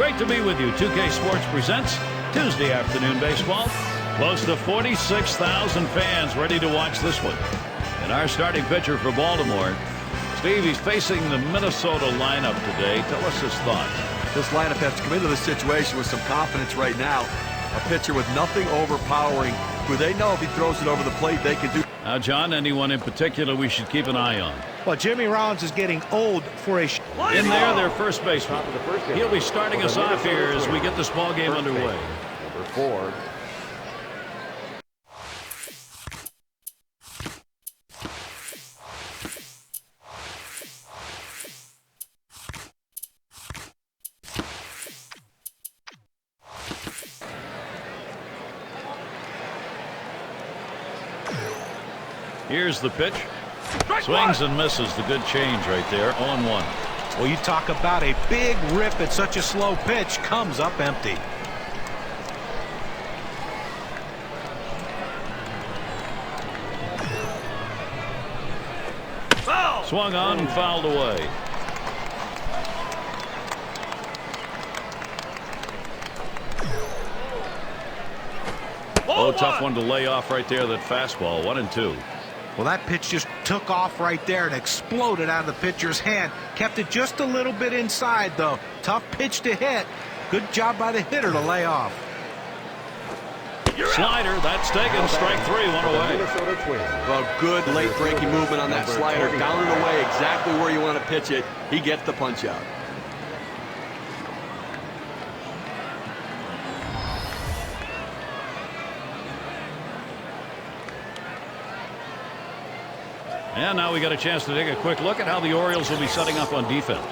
Great to be with you. 2K Sports presents Tuesday afternoon baseball. Close to 46,000 fans ready to watch this one. And our starting pitcher for Baltimore, Steve, he's facing the Minnesota lineup today. Tell us his thoughts. This lineup has to come into this situation with some confidence right now. A pitcher with nothing overpowering, who they know if he throws it over the plate, they can do. Now, John, anyone in particular we should keep an eye on? Well, Jimmy Rollins is getting old for a in there, their first baseman. He'll be starting us off here as we get this ball game underway. Number 4. Here's the pitch. Swings and misses. The good change right there. 0-1. Well, you talk about a big rip at such a slow pitch. Comes up empty. Foul. Swung on and fouled away. Oh, tough one to lay off right there. That fastball. 1-2. Well, that pitch just took off right there and exploded out of the pitcher's hand. Kept it just a little bit inside, though. Tough pitch to hit. Good job by the hitter to lay off. Slider, that's taken. Strike 3, 1 away. Well, good late breaking movement on that slider. Down and away, exactly where you want to pitch it. He gets the punch out. And now we got a chance to take a quick look at how the Orioles will be setting up on defense.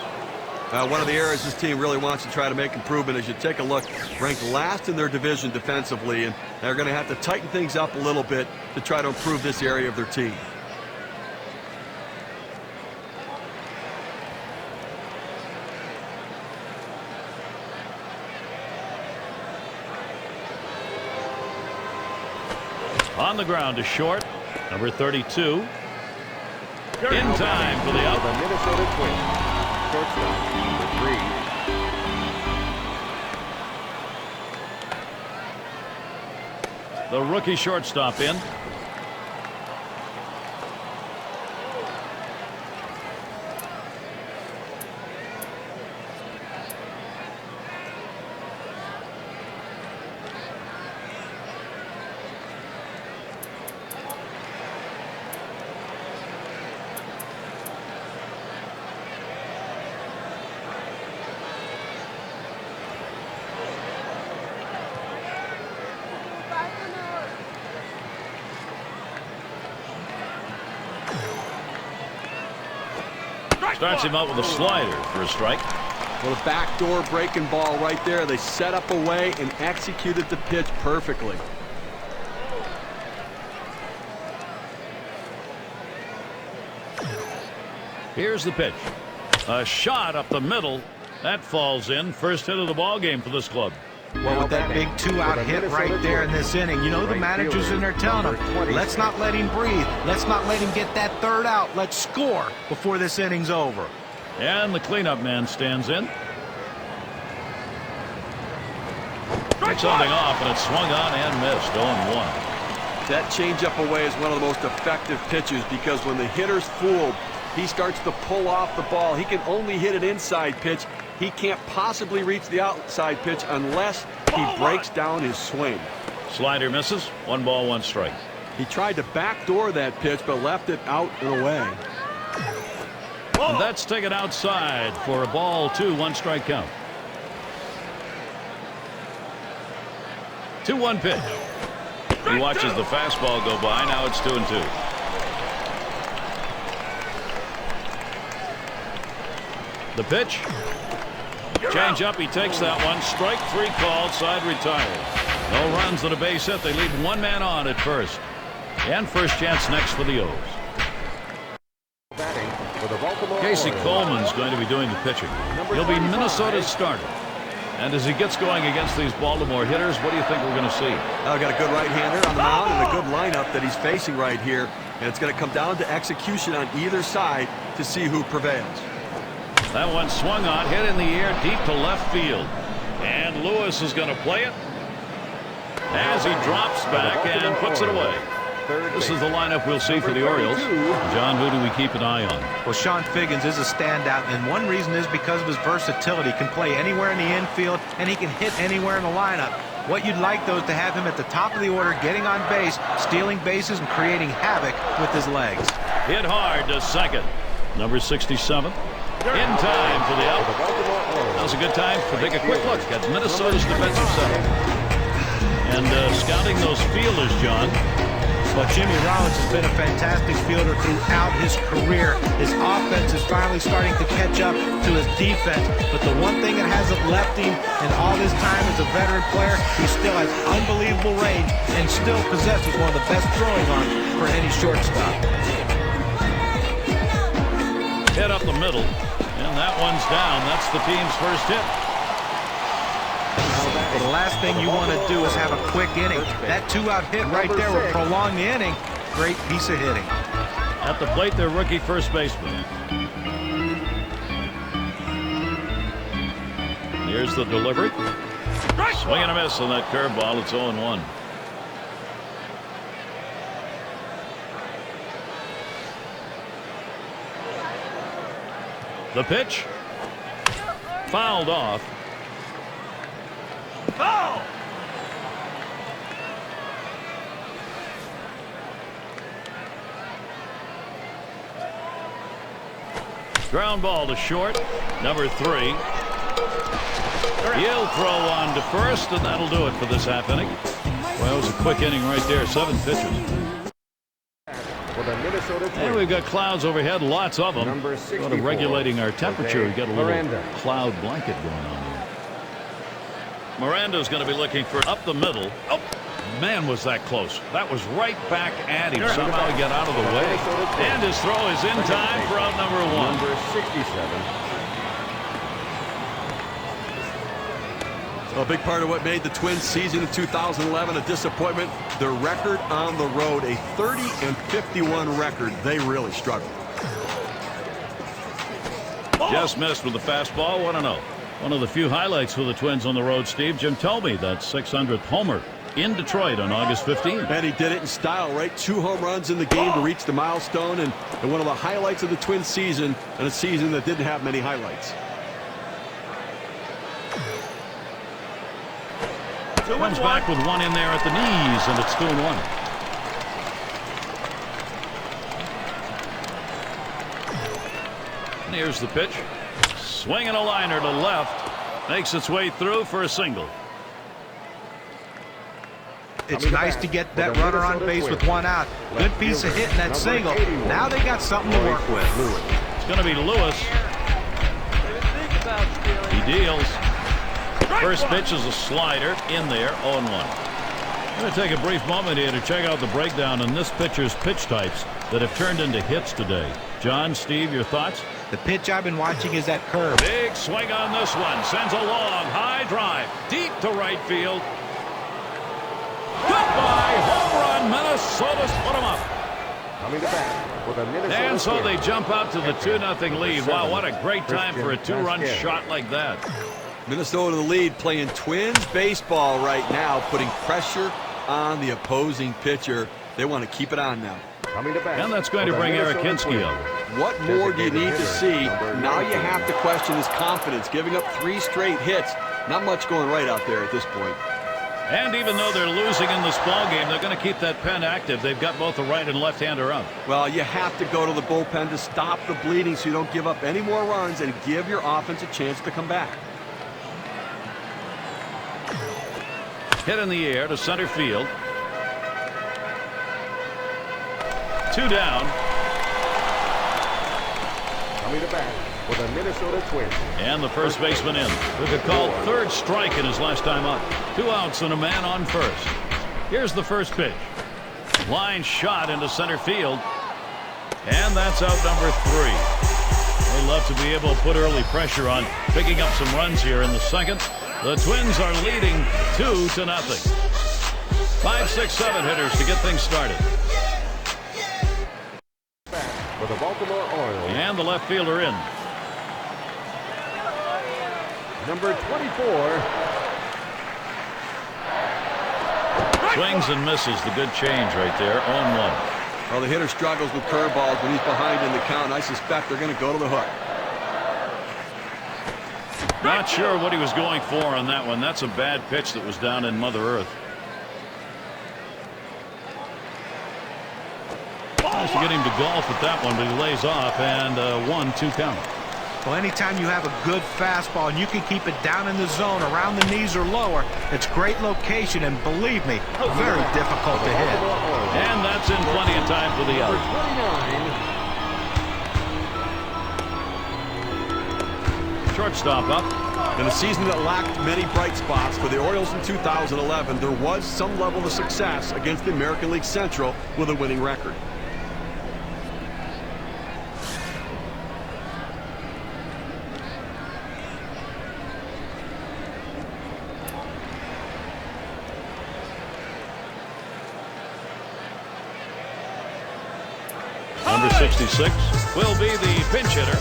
One of the areas this team really wants to try to make improvement is you take a look, ranked last in their division defensively, and they're going to have to tighten things up a little bit to try to improve this area of their team. On the ground to short, number 32. In time for the out. The Minnesota Twins. Shortstop, number 3. The rookie shortstop in. Starts him out with a slider for a strike. Well, the backdoor breaking ball right there. They set up a way and executed the pitch perfectly. Here's the pitch. A shot up the middle. That falls in. First hit of the ball game for this club. Well, with that big two-out hit right there in this inning, you know the manager's in there telling him, let's not let him breathe. Let's not let him get that third out. Let's score before this inning's over. And the cleanup man stands in. Takes something off, and it's swung on and missed. 0-1. That changeup away is one of the most effective pitches because when the hitter's fooled, he starts to pull off the ball. He can only hit an inside pitch. He can't possibly reach the outside pitch unless he breaks down his swing. Slider misses. 1 ball, 1 strike. He tried to backdoor that pitch but left it out and away. And that's taken outside for a ball, 2, 1 strike count. 2-1 pitch. He watches the fastball go by. Now it's 2-2. The pitch. Change up. He takes that one. Strike 3 called. Side retired. No runs and a base hit. They leave 1 man on at first. And first chance next for the O's. Casey Coleman's going to be doing the pitching. He'll be Minnesota's starter. And as he gets going against these Baltimore hitters, what do you think we're going to see? I've got a good right-hander on the mound and a good lineup that he's facing right here. And it's going to come down to execution on either side to see who prevails. That one swung on, hit in the air deep to left field. And Lewis is going to play it as he drops back and puts it away. This is the lineup we'll see for the Orioles. John, who do we keep an eye on? Well, Sean Figgins is a standout, and one reason is because of his versatility. He can play anywhere in the infield, and he can hit anywhere in the lineup. What you'd like, though, is to have him at the top of the order, getting on base, stealing bases, and creating havoc with his legs. Hit hard to second. Number 67. In time for the out. Now's a good time to take a quick look at Minnesota's defensive setup. And scouting those fielders, John. Well, Jimmy Rollins has been a fantastic fielder throughout his career. His offense is finally starting to catch up to his defense. But the one thing that hasn't left him in all this time as a veteran player, he still has unbelievable range and still possesses one of the best throwing arms for any shortstop. Hit up the middle, and that one's down. That's the team's first hit. Well, the last thing you want to do is have a quick inning. That 2-out hit right there will prolong the inning. Great piece of hitting. At the plate, their rookie first baseman. Here's the delivery. Swing and a miss on that curveball. It's 0-1. The pitch. Fouled off. Foul! Ground ball to short. Number 3. He'll throw on to first, and that'll do it for this half inning. Well, it was a quick inning right there. 7 pitches. And we've got clouds overhead, lots of them. Sort of regulating our temperature. We've got a little cloud blanket going on here. Miranda's going to be looking for up the middle. Oh, man, was that close. That was right back at him. Somehow get out of the way. And his throw is in time for out number 1. Number 67. A big part of what made the Twins season in 2011 a disappointment, their record on the road, a 30-51 record. They really struggled. Just missed with the fastball. 1-0. One of the few highlights for the Twins on the road, Steve. Jim told me that 600th homer in Detroit on August 15th. And he did it in style, right? 2 home runs in the game to reach the milestone, and one of the highlights of the Twins season, and a season that didn't have many highlights. Comes back with one in there at the knees, and it's 2-1. And here's the pitch. Swinging a liner to left. Makes its way through for a single. It's nice to get that runner on base with 1 out. Good piece of hitting that single. Now they got something to work with. It's going to be Lewis. He deals. First pitch is a slider in there, 0-1. I'm going to take a brief moment here to check out the breakdown on this pitcher's pitch types that have turned into hits today. John, Steve, your thoughts? The pitch I've been watching is that curve. Big swing on this one. Sends a long, high drive. Deep to right field. Goodbye. Home run. Minnesota's put them up. Coming to bat with a Minnesota And so they Twins. jump out to the 2-0 lead. Wow, what a great time for a 2-run shot like that. Minnesota in the lead, playing Twins baseball right now, putting pressure on the opposing pitcher. They want to keep it on now. Coming to bat And that's going to with a bring Eric Minnesota Hinske Twins. up. What more do you need to see? Number Now you 19. have to question his confidence. Giving up 3 straight hits. Not much going right out there at this point. And even though they're losing in this ball game, they're going to keep that pen active. They've got both the right and left-hander up. Well, you have to go to the bullpen to stop the bleeding so you don't give up any more runs and give your offense a chance to come back. Hit in the air to center field. 2 down. Coming to bat with a Minnesota Twins. And the first baseman in. Took a called third strike in his last time up. 2 outs and a man on first. Here's the first pitch. Line shot into center field. And that's out number 3. They love to be able to put early pressure on, picking up some runs here in the second. The Twins are leading 2-0. 5, 6, 7 hitters to get things started. For the Baltimore Orioles. And the left fielder in. Number 24. Swings and misses. The good change right there. 0-1. Well, the hitter struggles with curveballs when he's behind in the count. I suspect they're going to go to the hook. Not sure what he was going for on that one. That's a bad pitch that was down in Mother Earth. Tries to get him to golf with that one, but he lays off, and 1-2 count. Well, anytime you have a good fastball and you can keep it down in the zone around the knees or lower, it's great location, and believe me, very difficult to hit. And that's in plenty of time for the out. Shortstop up. In a season that lacked many bright spots for the Orioles in 2011, there was some level of success against the American League Central with a winning record. Number 66 will be the pinch hitter.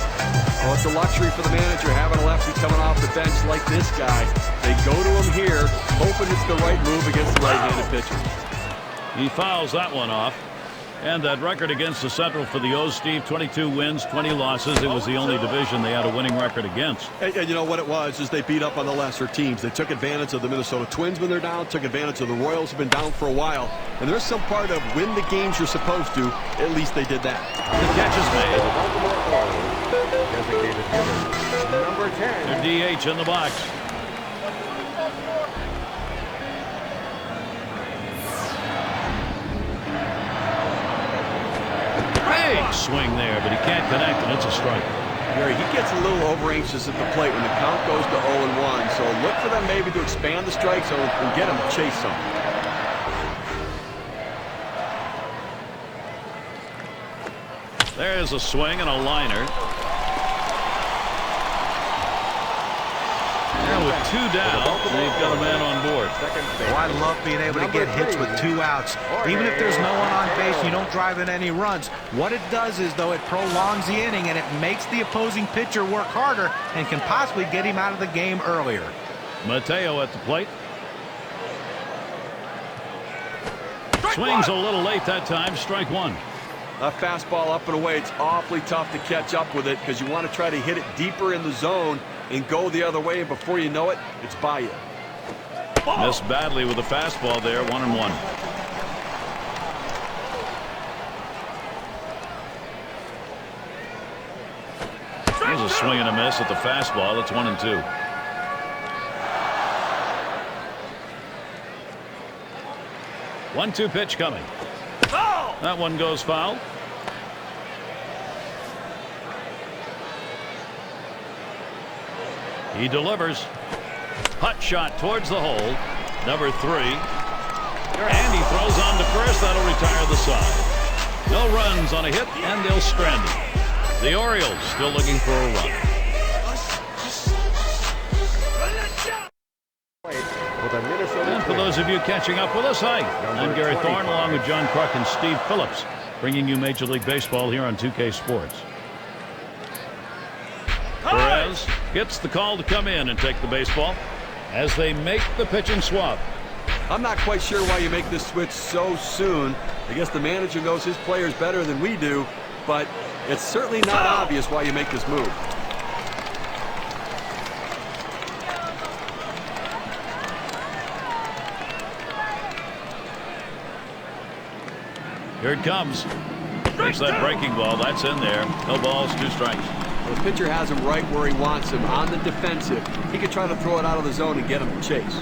Well, it's a luxury for the manager having a lefty coming off the bench like this guy. They go to him here, hoping it's the right move against the right-handed pitcher. He fouls that one off. And that record against the Central for the O's, Steve, 22 wins, 20 losses. It was the only division they had a winning record against. And you know what it was is they beat up on the lesser teams. They took advantage of the Minnesota Twins when they're down, took advantage of the Royals who've been down for a while. And there's some part of win the games you're supposed to. At least they did that. The catch is made. Designated hitter, number 10. Their DH in the box. Big swing there, but he can't connect, and it's a strike. Gary, he gets a little over anxious at the plate when the count goes to 0-1. So look for them maybe to expand the strike zone and get him to chase some. There's a swing and a liner. Now with 2 down, they've got a man on board. Oh, I love being able to get hits with 2 outs. Even if there's no one on base, you don't drive in any runs. What it does is, though, it prolongs the inning, and it makes the opposing pitcher work harder and can possibly get him out of the game earlier. Mateo at the plate. Swings a little late that time. Strike 1. A fastball up and away. It's awfully tough to catch up with it because you want to try to hit it deeper in the zone and go the other way, and before you know it, it's by you. Missed badly with a fastball there. 1-1. There's a swing and a miss at the fastball. It's 1-2. One-two pitch coming. That one goes foul. He delivers. Hot shot towards the hole. Number 3. And he throws on to first. That'll retire the side. No runs on a hit, and they'll strand him. The Orioles still looking for a run. And for those of you catching up with us, hi. I'm Gary Thorne along with John Kruk and Steve Phillips, bringing you Major League Baseball here on 2K Sports. Perez gets the call to come in and take the baseball as they make the pitching swap. I'm not quite sure why you make this switch so soon. I guess the manager knows his players better than we do, but it's certainly not obvious why you make this move. Here it comes. There's that breaking ball. That's in there. No balls, 2 strikes. Well, the pitcher has him right where he wants him, on the defensive. He could try to throw it out of the zone and get him to chase.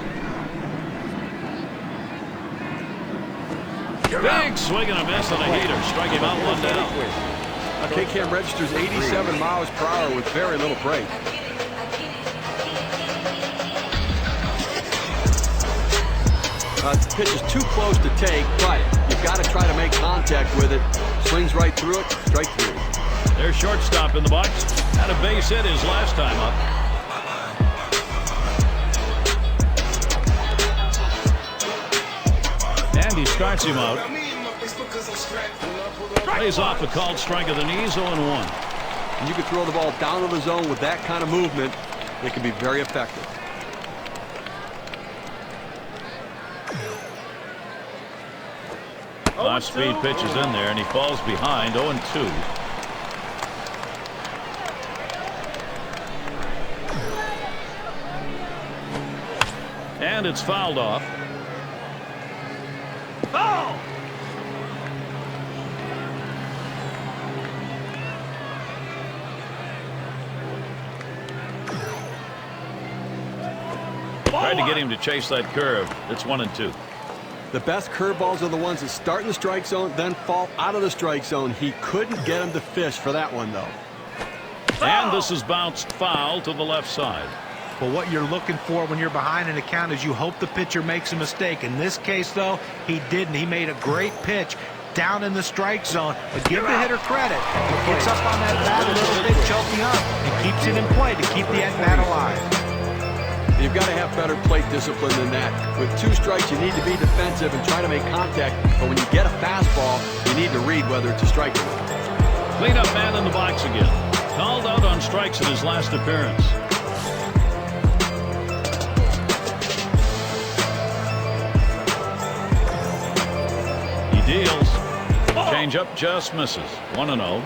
Big swing and a miss on a heater. Strike him out, 1 down. K-Cam registers 87 miles per hour with very little break. The pitch is too close to take, but you've got to try to make contact with it. Swings right through it, strike 3. Their shortstop in the box. Had a base hit his last time up. And he starts him out. Plays off a called strike of the knees, 0-1. And you can throw the ball down to the zone with that kind of movement. It can be very effective. Off-speed pitch is in there, and he falls behind 0-2. And it's fouled off. Foul! Tried to get him to chase that curve. It's 1-2. The best curveballs are the ones that start in the strike zone, then fall out of the strike zone. He couldn't get him to fish for that one, though. And this is bounced foul to the left side. But what you're looking for when you're behind an account is you hope the pitcher makes a mistake. In this case, though, he didn't. He made a great pitch down in the strike zone. But give the hitter credit. He gets up on that bat a little bit, choking up, and keeps it in play to keep the at-bat alive. You've got to have better plate discipline than that. With 2 strikes, you need to be defensive and try to make contact. But when you get a fastball, you need to read whether it's a strike or not. Cleanup man in the box again. Called out on strikes in his last appearance. He deals. Changeup just misses. 1-0.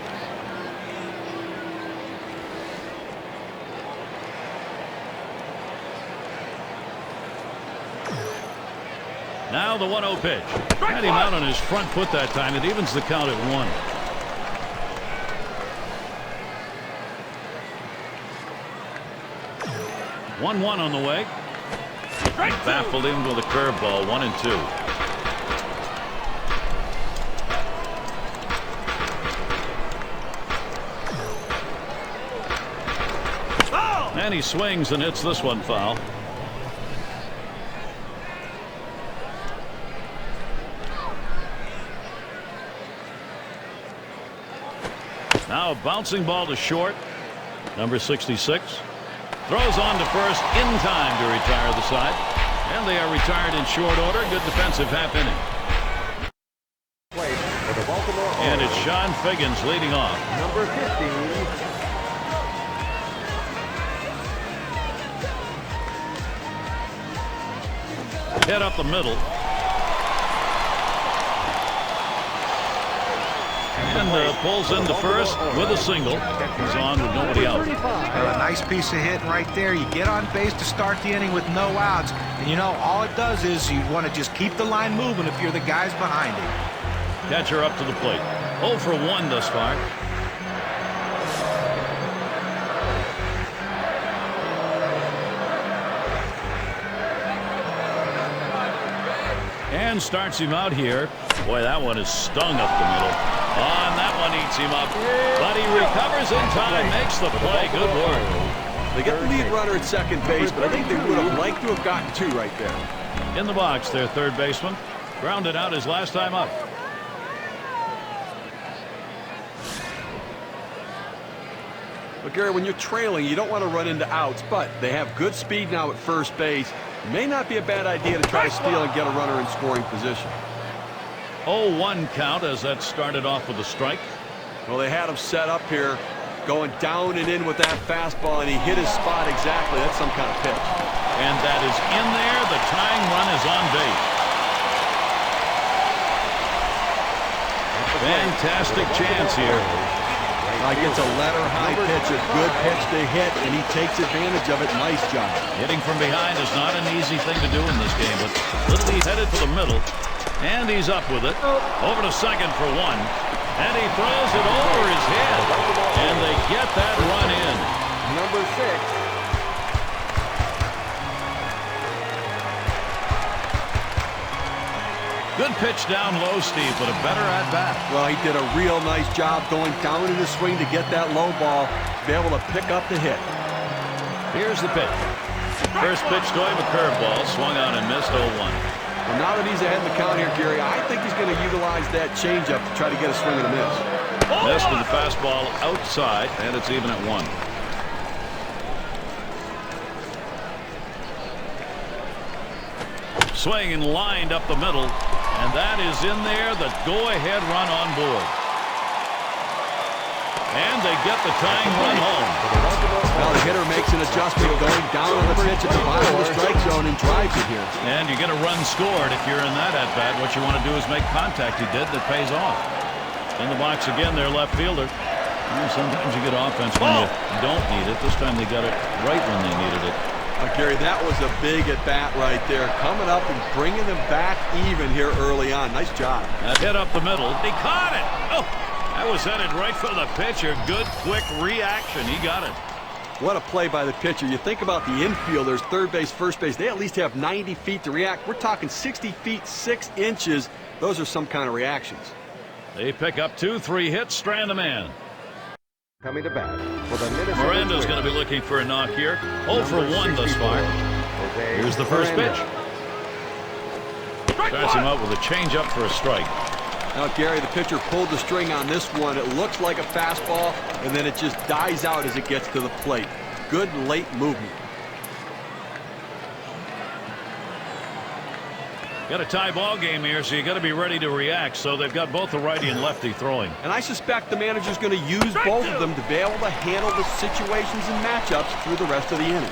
Now the 1-0 pitch. Had him out on his front foot that time. It evens the count at 1. One on the way. Baffled him with a curveball. 1-2. And he swings and hits this one foul. Now a bouncing ball to short. Number 66. Throws on to first in time to retire the side. And they are retired in short order. Good defensive half inning. And it's Sean Figgins leading off. Number 15. Hit up the middle. And pulls into first with a single. He's on with nobody out. A nice piece of hitting right there. You get on base to start the inning with no outs. And you know, all it does is you want to just keep the line moving if you're the guys behind him. Catcher up to the plate. 0 for 1 thus far. And starts him out here. Boy, that one is stung up the middle. And that one eats him up. But he recovers in time, makes the play. Good work. They get the lead runner at second base, but I think they would have liked to have gotten 2 right there. In the box, their third baseman. Grounded out his last time up. But Gary, when you're trailing, you don't want to run into outs, but they have good speed now at first base. May not be a bad idea to try to steal and get a runner in scoring position. 0-1 count as that started off with a strike. Well, they had him set up here, going down and in with that fastball, and he hit his spot exactly. That's some kind of pitch. And that is in there. The tying run is on base. Fantastic chance here. Gets a letter high pitch, a good pitch to hit, and he takes advantage of it. Nice job. Hitting from behind is not an easy thing to do in this game, but Little he's headed for the middle, and he's up with it. Over to second for 1, and he throws it over his head, and they get that run in. Number 6. Good pitch down low, Steve, but a better at-bat. Well, he did a real nice job going down in the swing to get that low ball, to be able to pick up the hit. Here's the pitch. First pitch to him, a curveball, swung on and missed 0-1. Well, now that he's ahead in the count here, Gary, I think he's going to utilize that changeup to try to get a swing and a miss. Missed with the fastball outside, and it's even at 1. Swing and lined up the middle, and that is in there. The go-ahead run on board. And they get the tying run home. Well, the hitter makes an adjustment going down on the pitch at the bottom of the strike zone and drives it here. And you get a run scored if you're in that at-bat. What you want to do is make contact. He did. That pays off. In the box again, their left fielder. Sometimes you get offense when you don't need it. This time they got it right when they needed it. Gary, that was a big at-bat right there. Coming up and bringing them back even here early on. Nice job. That hit up the middle. He caught it. Oh, that was headed right for the pitcher. Good, quick reaction. He got it. What a play by the pitcher. You think about the infielders, third base, first base. They at least have 90 feet to react. We're talking 60 feet, 6 inches. Those are some kind of reactions. They pick up 2-3 hits, strand a man. Coming to bat for the Minnesota Miranda's going to be looking for a knock here. 0 for 1 thus far. Here's the first pitch. Starts him out with a changeup for a strike. Now, Gary, the pitcher pulled the string on this one. It looks like a fastball, and then it just dies out as it gets to the plate. Good late movement. Got a tie ball game here, so you got to be ready to react. So they've got both the righty and lefty throwing. And I suspect the manager's going to use both of them to be able to handle the situations and matchups through the rest of the inning.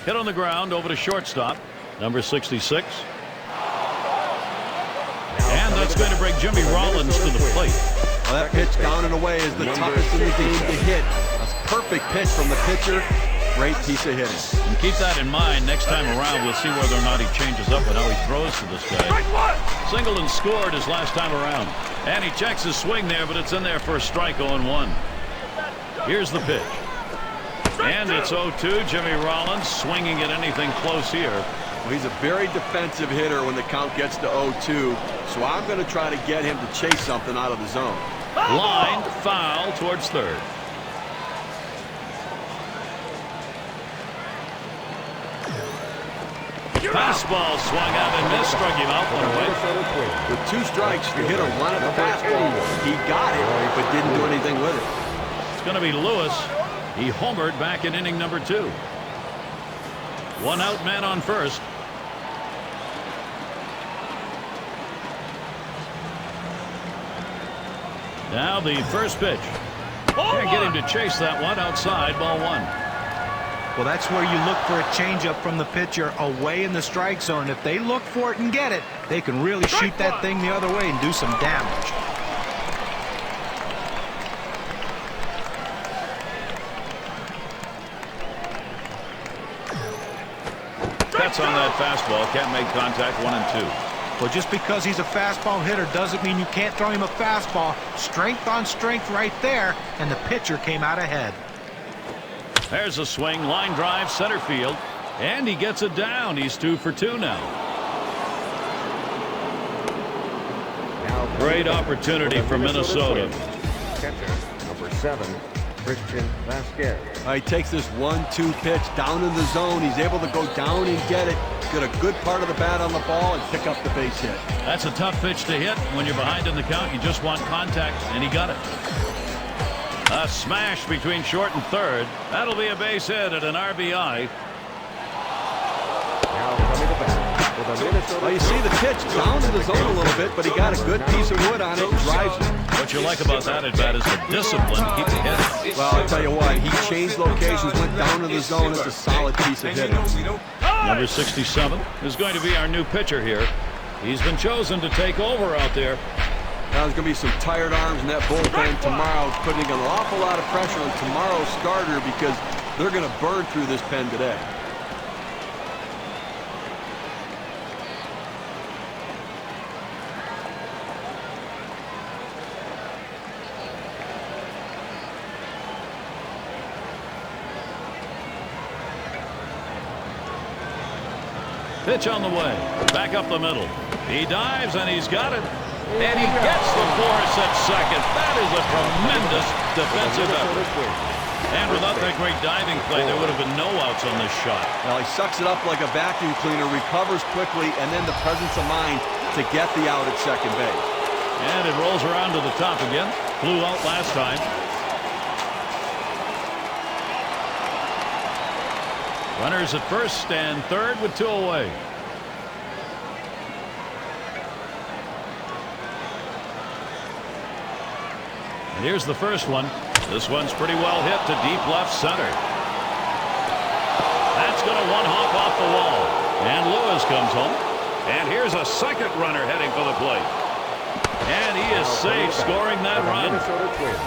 Hit on the ground over to shortstop, number 66. And that's going to bring Jimmy Rollins to the plate. Well, that pitch down and away is the toughest in the game to hit. That's a perfect pitch from the pitcher. Great piece of hitting. And keep that in mind. Next time around, we'll see whether or not he changes up and how he throws to this guy. Singleton scored his last time around. And he checks his swing there, but it's in there for a strike, 0-1. Here's the pitch. And it's 0-2. Jimmy Rollins swinging at anything close here. Well, he's a very defensive hitter when the count gets to 0-2. So I'm going to try to get him to chase something out of the zone. Line foul towards third. Fastball swung out and missed, struck him out one away. With 2 strikes, the hitter wanted a fastball. He got it, but didn't do anything with it. It's going to be Lewis. He homered back in inning number 2. 1 out, man on first. Now the first pitch. Can't get him to chase that one outside, ball 1. Well, that's where you look for a changeup from the pitcher away in the strike zone. If they look for it and get it, they can really shoot that thing the other way and do some damage. That's on that fastball. Can't make contact, 1 and 2. Well, just because he's a fastball hitter doesn't mean you can't throw him a fastball. Strength on strength right there, and the pitcher came out ahead. There's a swing, line drive, center field, and he gets it down. He's 2 for 2 now. Great opportunity for Minnesota. Catcher, number 7, Christian Vasquez. He takes this 1-2 pitch down in the zone. He's able to go down and get it. Get a good part of the bat on the ball and pick up the base hit. That's a tough pitch to hit. When you're behind in the count, you just want contact, and he got it. A smash between short and third. That'll be a base hit at an RBI. Now coming to bat for the Minnesota. Well, you see the pitch down in the zone a little bit, but he got a good piece of wood on it and drives it. What you like about that at bat is the discipline to keep the hit. Well, I'll tell you what, he changed locations, went down in the zone. It's a solid piece of hitting. Number 67 is going to be our new pitcher here. He's been chosen to take over out there. Now there's going to be some tired arms in that bullpen tomorrow, putting an awful lot of pressure on tomorrow's starter because they're going to burn through this pen today. Pitch on the way. Back up the middle. He dives and he's got it. And he gets the force at second. That is a tremendous defensive effort. And without that great diving play, there would have been no outs on this shot. Well, he sucks it up like a vacuum cleaner, recovers quickly, and then the presence of mind to get the out at second base. And it rolls around to the top again. Flew out last time. Runners at first and third with 2 away. And here's the first one. This one's pretty well hit to deep left center. That's going to one-hop off the wall. And Lewis comes home. And here's a second runner heading for the plate. And he is safe, scoring that run.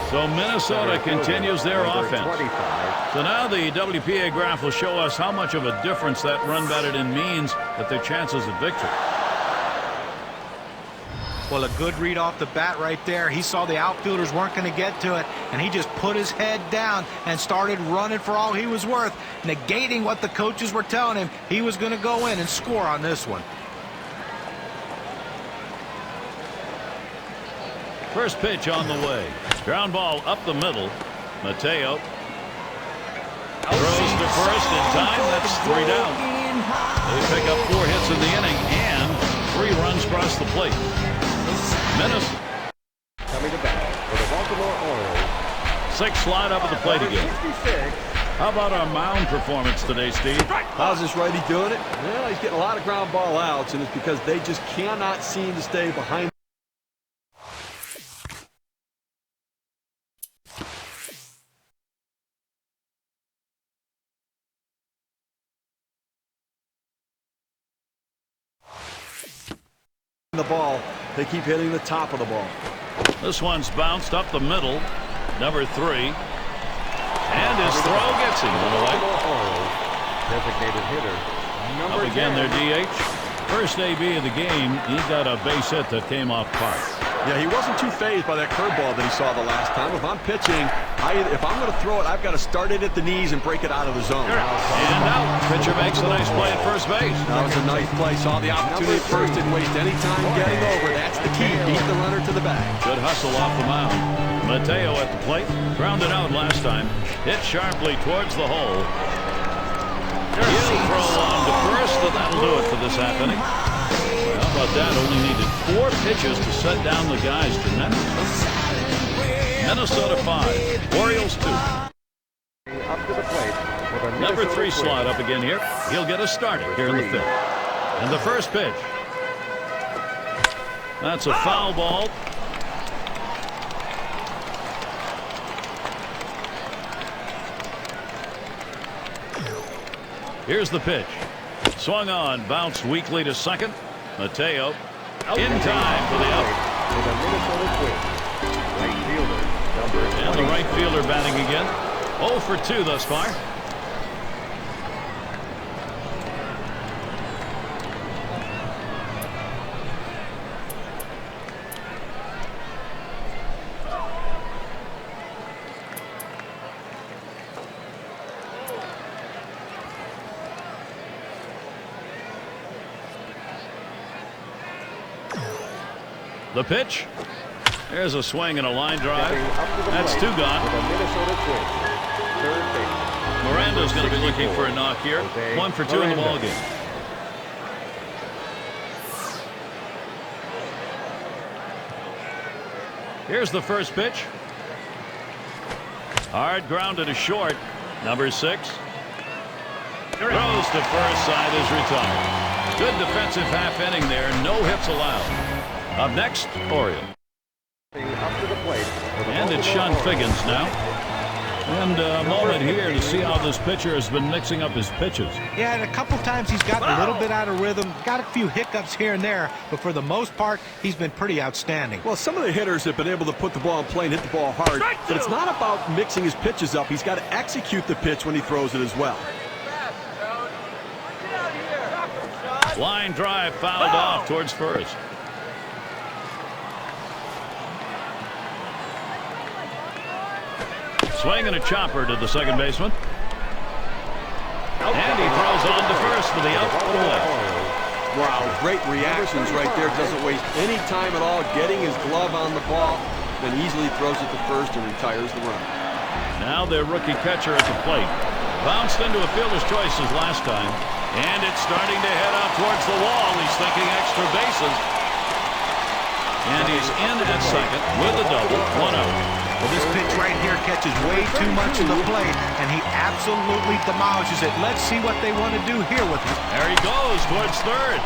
So Minnesota continues their offense. So now the WPA graph will show us how much of a difference that run batted in means at their chances of victory. Well, a good read off the bat right there. He saw the outfielders weren't going to get to it, and he just put his head down and started running for all he was worth, negating what the coaches were telling him. He was going to go in and score on this one. First pitch on the way. Ground ball up the middle. Mateo throws to first in time. That's 3 down. They pick up 4 hits in the inning and 3 runs across the plate. Minnesota Coming to bat for the Baltimore Orioles. 6 slide up at the plate again. 66. How about our mound performance today, Steve? How's this righty doing it? Well, he's getting a lot of ground ball outs, and it's because they just cannot seem to stay behind the ball. They keep hitting the top of the ball. This one's bounced up the middle. Number 3. And his throw gets him on the way. Designated hitter. Up again their DH. First AB of the game. He got a base hit that came off Park. Yeah, he wasn't too fazed by that curveball that he saw the last time. If I'm pitching, if I'm going to throw it, I've got to start it at the knees and break it out of the zone. And out. Pitcher makes a nice play at first base. That was a nice play. Saw the opportunity at first. Didn't waste any time getting over. That's the key. Beat the runner to the bag. Good hustle off the mound. Mateo at the plate. Grounded out last time. Hit sharply towards the hole. He'll throw on to first, and that'll do it for this half inning. How about that? Only needed 4 pitches to set down the guys. Tremendous. Minnesota 5. Orioles 2. Up to the plate for the Number 3 Minnesota slot up again here. He'll get us started here in the 5th. And the first pitch. That's a foul ball. Here's the pitch. Swung on, bounced weakly to second. Mateo in time for the out. for the Minnesota Twins. Right fielder, number And the right fielder batting again. 0 for 2 thus far. The pitch. There's a swing and a line drive. That's 2 gone. For the Minnesota Twins. Third base. Miranda's going to be looking for a knock here. 1 for 2 in the ballgame. Here's the first pitch. Hard grounded to short. Number 6. Throws to first, side is retired. Good defensive half inning there. No hits allowed. Up next, Orioles. Up to the plate for the And it's Sean Figgins now. And a moment here to see how this pitcher has been mixing up his pitches. Yeah, and a couple times he's gotten a little bit out of rhythm, got a few hiccups here and there, but for the most part, he's been pretty outstanding. Well, some of the hitters have been able to put the ball in play and hit the ball hard, but it's not about mixing his pitches up. He's got to execute the pitch when he throws it as well. Line drive fouled off towards first. Swing and a chopper to the second baseman. And he throws on to first for the out. Wow, great reactions right there. Doesn't waste any time at all getting his glove on the ball, then easily throws it to first and retires the run. Now their rookie catcher at the plate. Bounced into a fielder's choices last time. And it's starting to head out towards the wall. He's thinking extra bases. And he's in at second with a double. 1 out. The this pitch right here catches way too much of the plate, and he absolutely demolishes it. Let's see what they want to do here with it. There he goes towards third.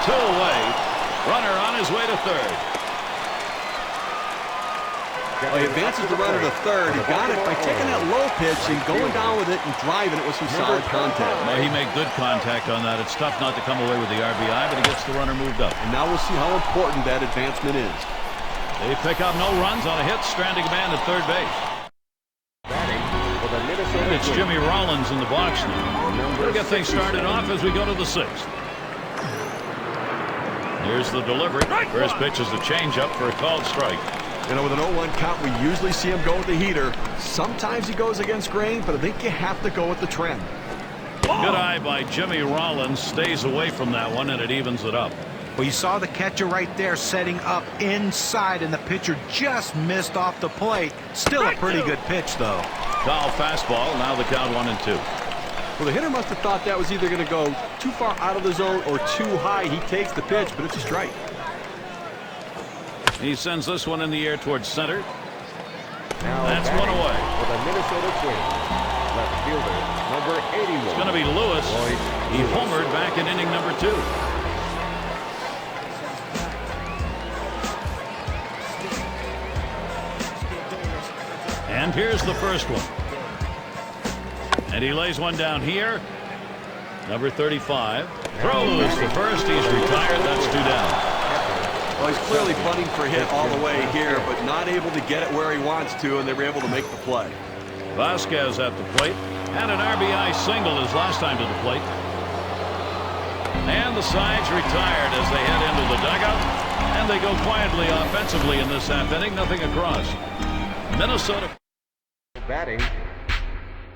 2 away. Runner on his way to third. Well, he advances the runner to third. He got it by taking that low pitch and going down with it and driving it with some solid contact. Well, he made good contact on that. It's tough not to come away with the RBI, but he gets the runner moved up. And now we'll see how important that advancement is. They pick up no runs on a hit, stranding a man at third base. And it's Jimmy Rollins in the box now. We'll get things started off as we go to the 6th. Here's the delivery. First pitch is a changeup for a called strike. You know, with an 0-1 count, we usually see him go with the heater. Sometimes he goes against grain, but I think you have to go with the trend. Good eye by Jimmy Rollins. Stays away from that one, and it evens it up. Well, you saw the catcher right there setting up inside, and the pitcher just missed off the plate. Still a pretty good pitch, though. Foul fastball. Now the count 1-2. Well, the hitter must have thought that was either going to go too far out of the zone or too high. He takes the pitch, but it's a strike. He sends this one in the air towards center. Now That's one away. For the Minnesota Twins, left fielder, number 81. It's going to be Lewis. He homered back in inning number 2. And here's the first one. And he lays one down here. Number 35. Throws the first. He's retired. That's 2 down. Well, he's clearly bunting for a hit all the way here, but not able to get it where he wants to, and they were able to make the play. Vasquez at the plate. And an RBI single his last time to the plate. And the sides retired as they head into the dugout. And they go quietly offensively in this half inning. Nothing across. Minnesota. Batting.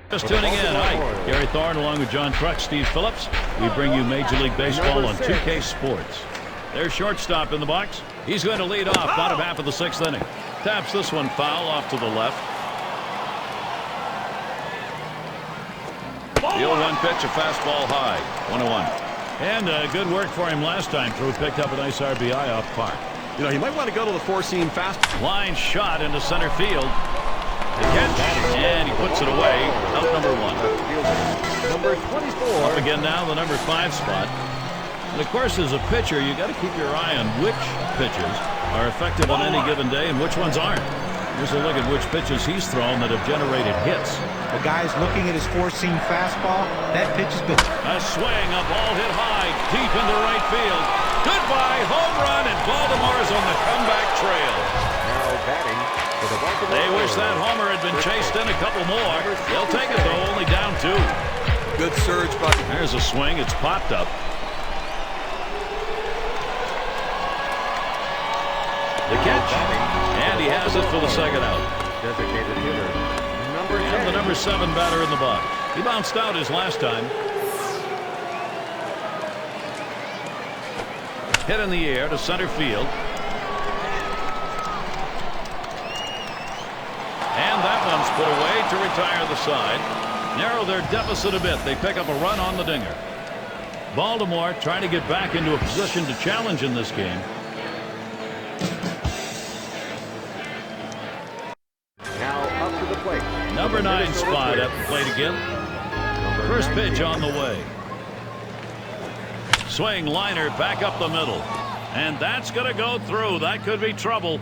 Just tuning in. Hi, Gary Thorne along with John Truck, Steve Phillips. We bring you Major League Baseball on 2K Sports. Their shortstop in the box. He's going to lead off bottom half of the 6th inning. Taps this one foul off to the left. The 0-1 pitch, a fastball high. 1-1. And good work for him last time through. Picked up a nice RBI off park. You know, he might want to go to the 4-seam fast. Line shot into center field. The catch, and he puts it away. Out number 1. Number 24. Up again now, the number 5 spot. And of course, as a pitcher, you got to keep your eye on which pitches are effective on any given day and which ones aren't. Here's a look at which pitches he's thrown that have generated hits. The guy's looking at his 4-seam fastball. That pitch has been A swing, a ball hit high, deep into right field. Goodbye, home run, and Baltimore's on the comeback trail. Now batting for the Baltimore. They wish that homer had been chased in a couple more. They'll take it, though, only down 2. Good surge, but There's a swing. It's popped up. The catch, and he has it for the 2nd out. Designated hitter, number 10. And the number 7 batter in the box. He bounced out his last time. Hit in the air to center field. And that one's put away to retire the side. Narrow their deficit a bit. They pick up a run on the dinger. Baltimore trying to get back into a position to challenge in this game. Number 9 spot at the plate again. First pitch on the way. Swing liner back up the middle. And that's going to go through. That could be trouble.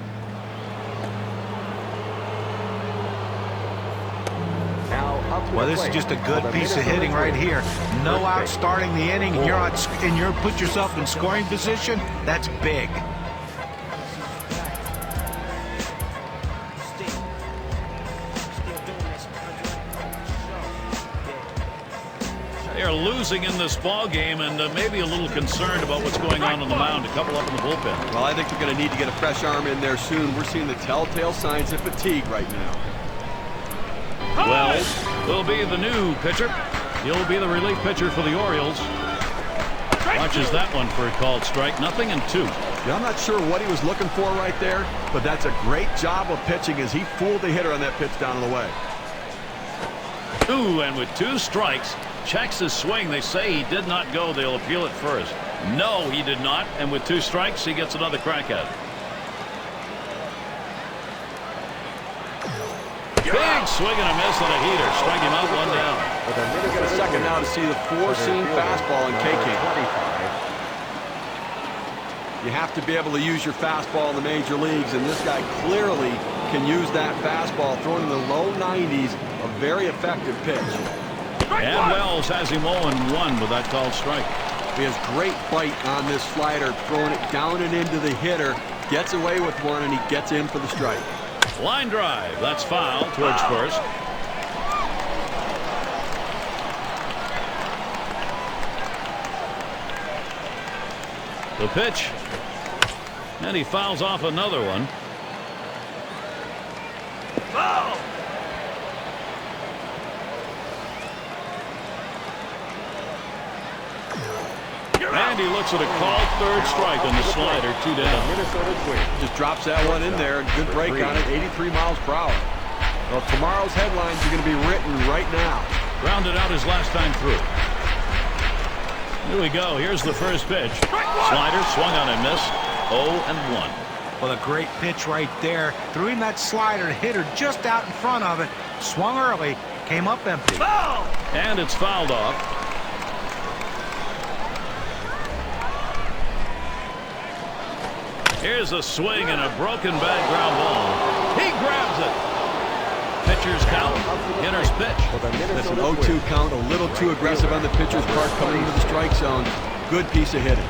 Well, this is just a good piece of hitting right here. No out starting the inning, and you're put yourself in scoring position. That's big. They're losing in this ball game, and maybe a little concerned about what's going on the mound. A couple up in the bullpen. Well, I think they're going to need to get a fresh arm in there soon. We're seeing the telltale signs of fatigue right now. Wells will be the new pitcher. He'll be the relief pitcher for the Orioles. Watches that one for a called strike. Nothing in 2. Yeah, I'm not sure what he was looking for right there, but that's a great job of pitching as he fooled the hitter on that pitch down the way. 2, and with 2 strikes, checks his swing. They say he did not go. They'll appeal it first. No, he did not. And with 2 strikes, he gets another crack at it. And swing and a miss on a heater. Strike him out, one down. We got a second now to see the four-seam fastball in K-King. You have to be able to use your fastball in the major leagues, and this guy clearly can use that fastball, throwing in the low 90s, a very effective pitch. And Wells has him 0-1 with that called strike. He has great bite on this slider, throwing it down and into the hitter, gets away with one, and he gets in for the strike. Line drive. That's foul towards first. The pitch. And he fouls off another one. Foul! And he looks at a called third strike on the slider, 2 down. Minnesota Twins. Just drops that one in there, and good break on it, 83 miles per hour. Well, tomorrow's headlines are going to be written right now. Grounded out his last time through. Here we go. Here's the first pitch. Slider swung on and missed. 0-1. Well, a great pitch right there. Threw in that slider, hit her just out in front of it. Swung early, came up empty. And it's fouled off. Here's a swing and a broken back ground ball. He grabs it. Pitcher's count. Hitter's pitch. That's an 0-2 count, a little too aggressive on the pitcher's part, coming into the strike zone. Good piece of hitting.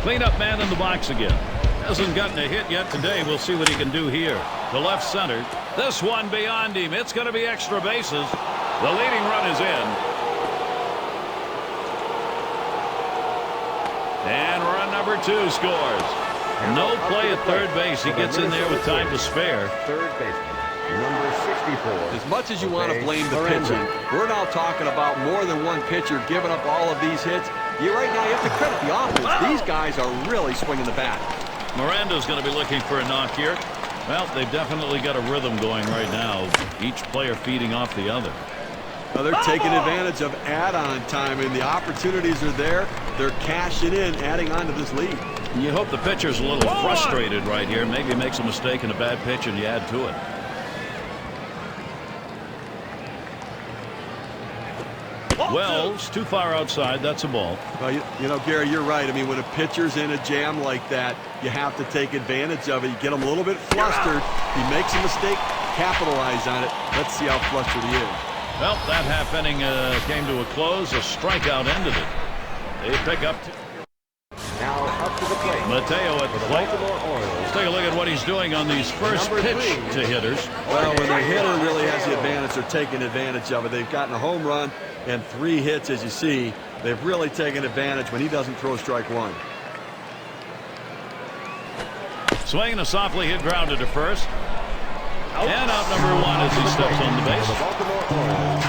Cleanup man in the box again. Hasn't gotten a hit yet today. We'll see what he can do here. To left center. This one beyond him. It's going to be extra bases. The leading run is in. And run number 2 scores. No play at third base. He gets in there with time to spare. Third baseman, number 64. As much as you want to blame the pitching, we're now talking about more than one pitcher giving up all of these hits. Right now, you have to credit the offense. These guys are really swinging the bat. Miranda's going to be looking for a knock here. Well, they've definitely got a rhythm going right now. Each player feeding off the other. Well, they're taking advantage of add-on time, and the opportunities are there. They're cashing in, adding on to this lead. You hope the pitcher's a little frustrated right here. Maybe he makes a mistake in a bad pitch and you add to it. Wells too far outside. That's a ball. Well, you know, Gary, you're right. I mean, when a pitcher's in a jam like that, you have to take advantage of it. You get him a little bit flustered. He makes a mistake, capitalize on it. Let's see how flustered he is. Well, that half inning came to a close. A strikeout ended it. They pick up. Now up to the plate. Mateo at the plate. Baltimore Orioles. Let's take a look at what he's doing on these first Number pitch 3. to hitters. Well, when the hitter really has the advantage, they're taking advantage of it. They've gotten a home run and 3 hits, as you see. They've really taken advantage when he doesn't throw strike 1. Swing and a softly hit grounder to first. And out number 1 as he steps on the base. The Baltimore Orioles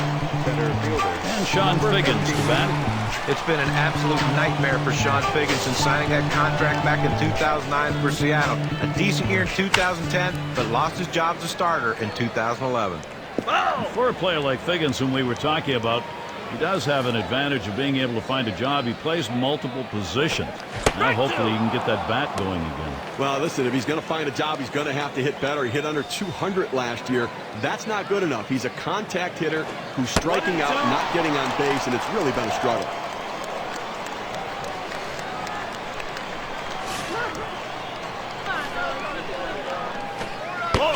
center fielder. And Sean Figgins to bat. It's been an absolute nightmare for Sean Figgins since signing that contract back in 2009 for Seattle. A decent year in 2010, but lost his job as a starter in 2011. For a player like Figgins, whom we were talking about, he does have an advantage of being able to find a job. He plays multiple positions. Now hopefully he can get that bat going again. Well, listen, if he's going to find a job, he's going to have to hit better. He hit under 200 last year. That's not good enough. He's a contact hitter who's striking out, not getting on base, and it's really been a struggle.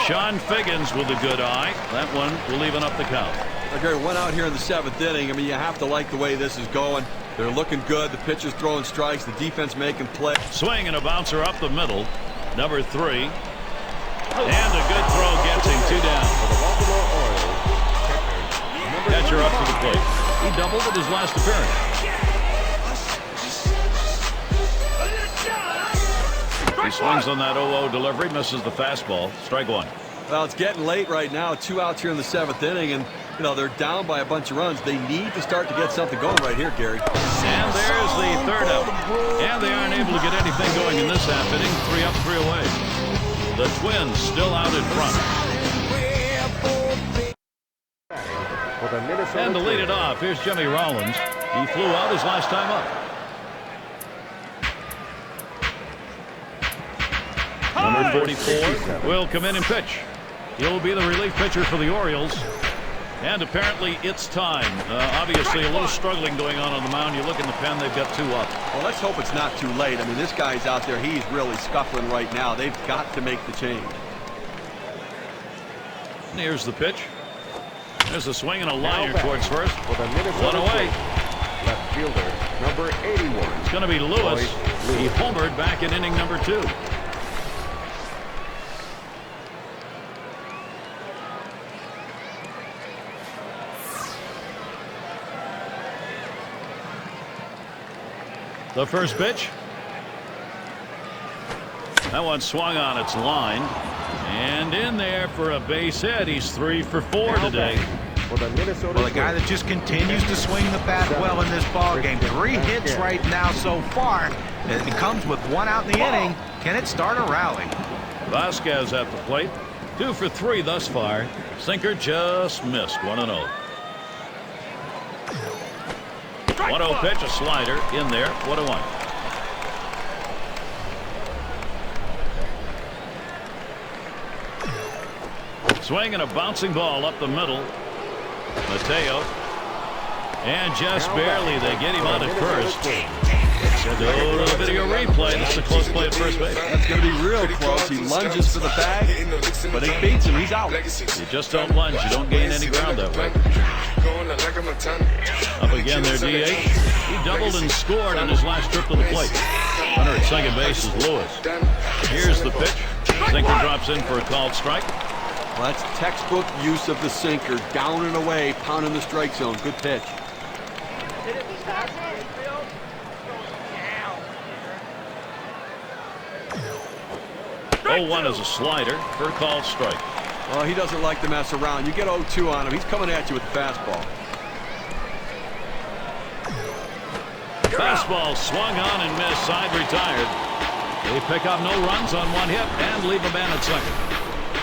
Sean Figgins with a good eye. That one will even up the count. Gary, went out here in the 7th inning. I mean, you have to like the way this is going. They're looking good. The pitcher's throwing strikes. The defense making play. Swing and a bouncer up the middle. Number 3. And a good throw gets him 2 down. For the Baltimore Orioles, Catcher up to the plate. He doubled at his last appearance. He swings on that 0-0 delivery, misses the fastball. Strike 1. Well, it's getting late right now. 2 outs here in the 7th inning, and you know they're down by a bunch of runs. They need to start to get something going right here, Gary. And there's the 3rd out. And they aren't able to get anything going in this half inning. 3 up, 3 away. The Twins still out in front. for the Minnesota And to lead it off, here's Jimmy Rollins. He flew out his last time up. Number 44 will come in and pitch. He'll be the relief pitcher for the Orioles. And apparently it's time. Obviously a little struggling going on the mound. You look in the pen, they've got 2 up. Well, let's hope it's not too late. I mean, this guy's out there. He's really scuffling right now. They've got to make the change. And here's the pitch. There's a swing and a liner towards first. For the Minnesota 1 away. Left fielder, number 81. It's going to be Lewis. He homered back in inning number 2. The first pitch. That one swung on its line. And in there for a base hit. He's 3 for 4 today. For the Minnesota Well, a guy that just continues to swing the bat well in this ball game. 3 hits right now so far. It comes with 1 out in the inning. Can it start a rally? Vasquez at the plate. 2 for 3 thus far. Sinker just missed. 1-0. 1-0 pitch, a slider in there. 1-1. Swing and a bouncing ball up the middle. Mateo. And just barely they get him out at first. So go to the video replay. This is a close play at first base. That's going to be real close. He lunges for the bag, but he beats him. He's out. You just don't lunge. You don't gain any ground that way. Up again there, DH. He doubled and scored on his last trip to the plate. Runner at second base is Lewis. Here's the pitch. Sinker drops in for a called strike. Well, that's textbook use of the sinker. Down and away, pounding the strike zone. Good pitch. 0-1 is a slider for a called strike. Well, he doesn't like to mess around. You get 0-2 on him. He's coming at you with the fastball. Fastball swung on and missed. Side retired. They pick up no runs on 1 hit and leave a man at second.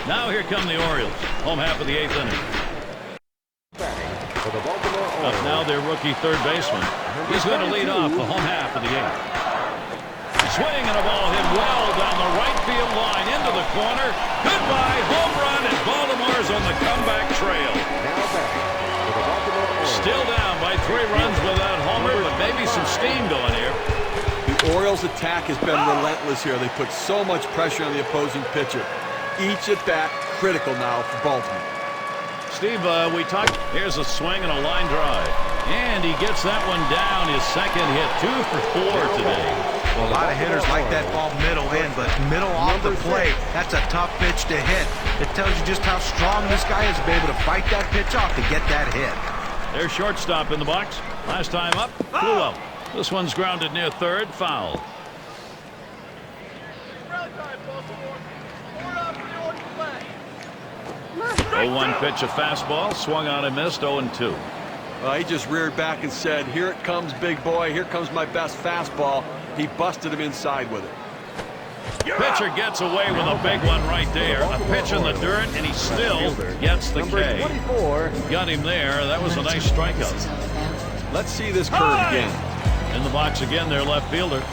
Now here come the Orioles. Home half of the 8th inning. For the Baltimore Up Orioles. now their rookie third baseman. He's going to lead off the home half of the 8th. Swing and a ball hit well down the right field line into the corner. Goodbye, home run, and Baltimore's on the comeback trail. Now back for the Baltimore Orioles. Still down by 3 runs without homer, but maybe some steam going here. The Orioles' attack has been relentless here. They put so much pressure on the opposing pitcher. Each at bat critical now for Baltimore. Steve, we talked. Here's a swing and a line drive. And he gets that one down. His second hit. 2 for 4 today. Well, a lot of hitters like that ball middle in, but middle off the plate, that's a tough pitch to hit. It tells you just how strong this guy is to be able to fight that pitch off to get that hit. Their shortstop in the box. Last time up, flew out. This one's grounded near third, foul. Oh, 1 pitch, a fastball, swung on and missed. 0-2. He just reared back and said, "Here it comes, big boy. Here comes my best fastball." He busted him inside with it. Pitcher gets away with a big one right there. A pitch in the dirt, and he still gets the K. 24. Got him there. That was a nice strikeout. Let's see this curve again. In the box again, their left fielder.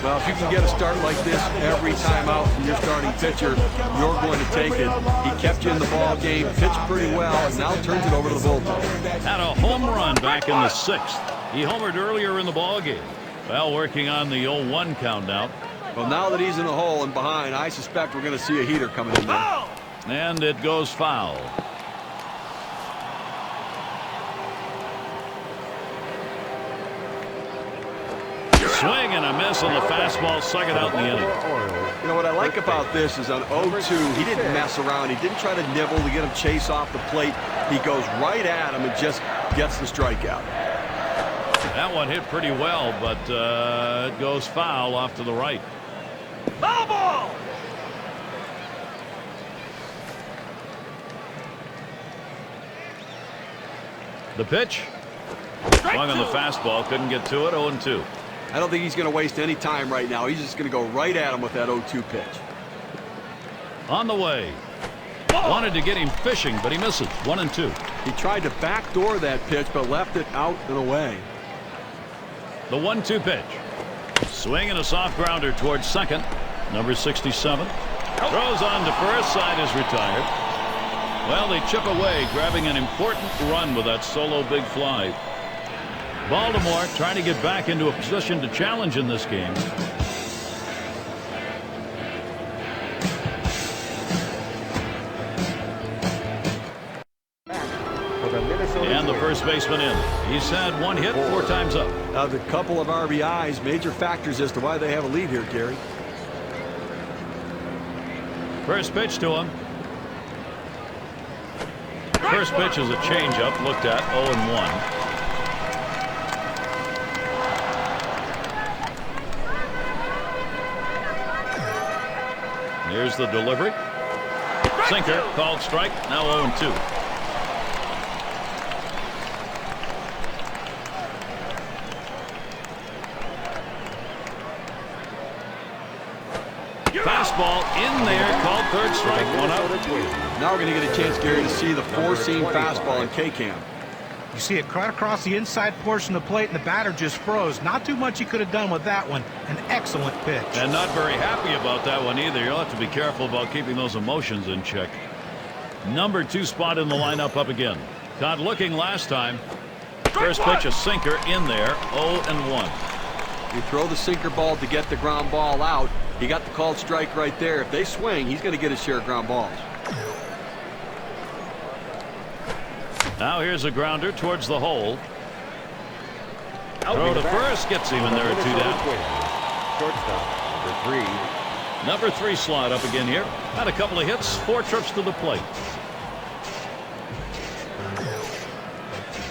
Well, if you can get a start like this every time out from your starting pitcher, you're going to take it. He kept you in the ball game, pitched pretty well, and now turns it over to the bullpen. Had a home run back in the 6th. He homered earlier in the ball game. Well, working on the 0-1 count now. Well, now that he's in the hole and behind, I suspect we're going to see a heater coming in there. And it goes foul. Swing and a miss on the fastball, second out in the inning. You know what I like about this is on 0-2, he didn't mess around. He didn't try to nibble to get him chase off the plate. He goes right at him and just gets the strikeout. That one hit pretty well, but it goes foul off to the right. Foul ball! The pitch. Swung on the fastball, couldn't get to it. 0-2. I don't think he's going to waste any time right now. He's just going to go right at him with that 0-2 pitch. On the way. Wanted to get him fishing, but he misses. 1-2. He tried to backdoor that pitch, but left it out and away. The 1-2 pitch. Swing and a soft grounder towards second. Number 67. Throws on to first. Side is retired. Well, they chip away, grabbing an important run with that solo big fly. Baltimore trying to get back into a position to challenge in this game. And the first baseman in. He's had one hit 4 times up. The couple of RBIs, major factors as to why they have a lead here, Gary. First pitch to him. First pitch is a changeup, looked at 0-1. Here's the delivery. Sinker, called strike, now 0-2. Fastball in there, called third strike, 1 out. Now we're going to get a chance, Gary, to see the 4-seam fastball in K-Cam. You see it cut across the inside portion of the plate, and the batter just froze. Not too much he could have done with that one. An excellent pitch. And not very happy about that one either. You'll have to be careful about keeping those emotions in check. Number 2 spot in the lineup up again. Caught looking last time. First pitch, a sinker in there, 0-1. You throw the sinker ball to get the ground ball out. He got the called strike right there. If they swing, he's going to get his share of ground balls. Now here's a grounder towards the hole. Throw to first, gets him in there at 2 down. Shortstop, Number 3 slot up again here. Had a couple of hits, 4 trips to the plate.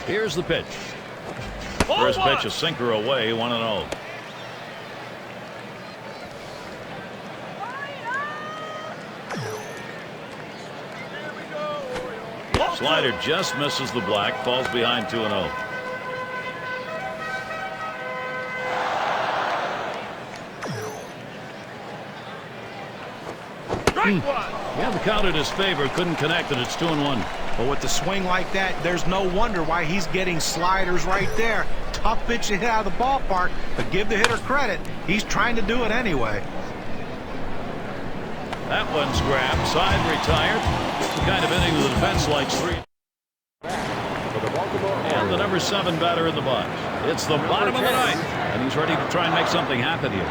Here's the pitch. First pitch, a sinker away, 1-0. Slider just misses the black, falls behind 2-0. Yeah, the count in his favor, couldn't connect it. It's 2-1. But with the swing like that, there's no wonder why he's getting sliders right there. Tough pitch to hit out of the ballpark, but give the hitter credit. He's trying to do it anyway. That one's grabbed, side retired. It's the kind of inning the defense likes. 3. And the number 7 batter in the box. It's the bottom of the 9th, and he's ready to try and make something happen here.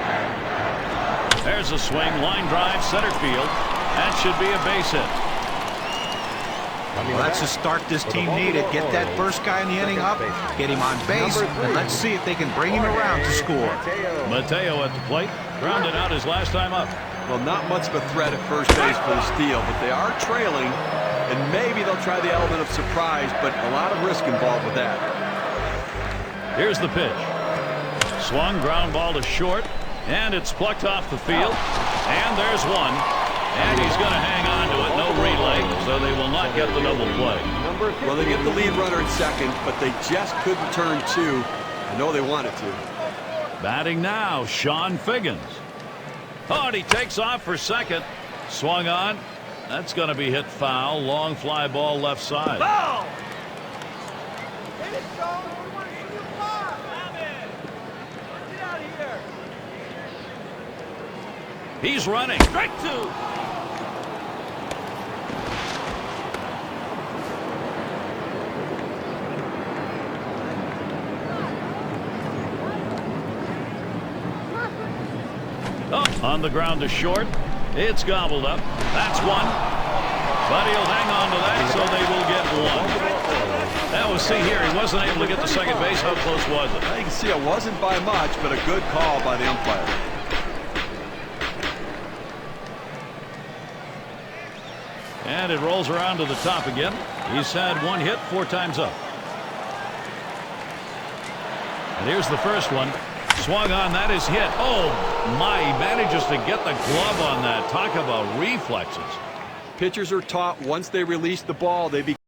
There's a swing, line drive, center field. That should be a base hit. Well, that's the start this team needed. Get that first guy in the inning up, get him on base, and let's see if they can bring him around to score. Mateo at the plate, grounded out his last time up. Well, not much of a threat at first base for the steal, but they are trailing, and maybe they'll try the element of surprise, but a lot of risk involved with that. Here's the pitch. Swung, ground ball to short, and it's plucked off the field. And there's one. And he's going to hang on to it. No relay, so they will not get the double play. Well, they get the lead runner at second, but they just couldn't turn 2. I know they wanted to. Batting now, Sean Figgins. Oh, and he takes off for second. Swung on. That's going to be hit foul. Long fly ball left side. Ball! Hit it, Sean. We want to see you fly. Get out of here. He's running. Strike 2. Oh, on the ground to short. It's gobbled up. That's one. But he'll hang on to that, so they will get one. Now we'll see here. He wasn't able to get to second base. How close was it? You can see it wasn't by much, but a good call by the umpire. And it rolls around to the top again. He's had one hit 4 times up. And here's the first one. Swung on, that is hit. Oh, my, he manages to get the glove on that. Talk about reflexes. Pitchers are taught once they release the ball, they become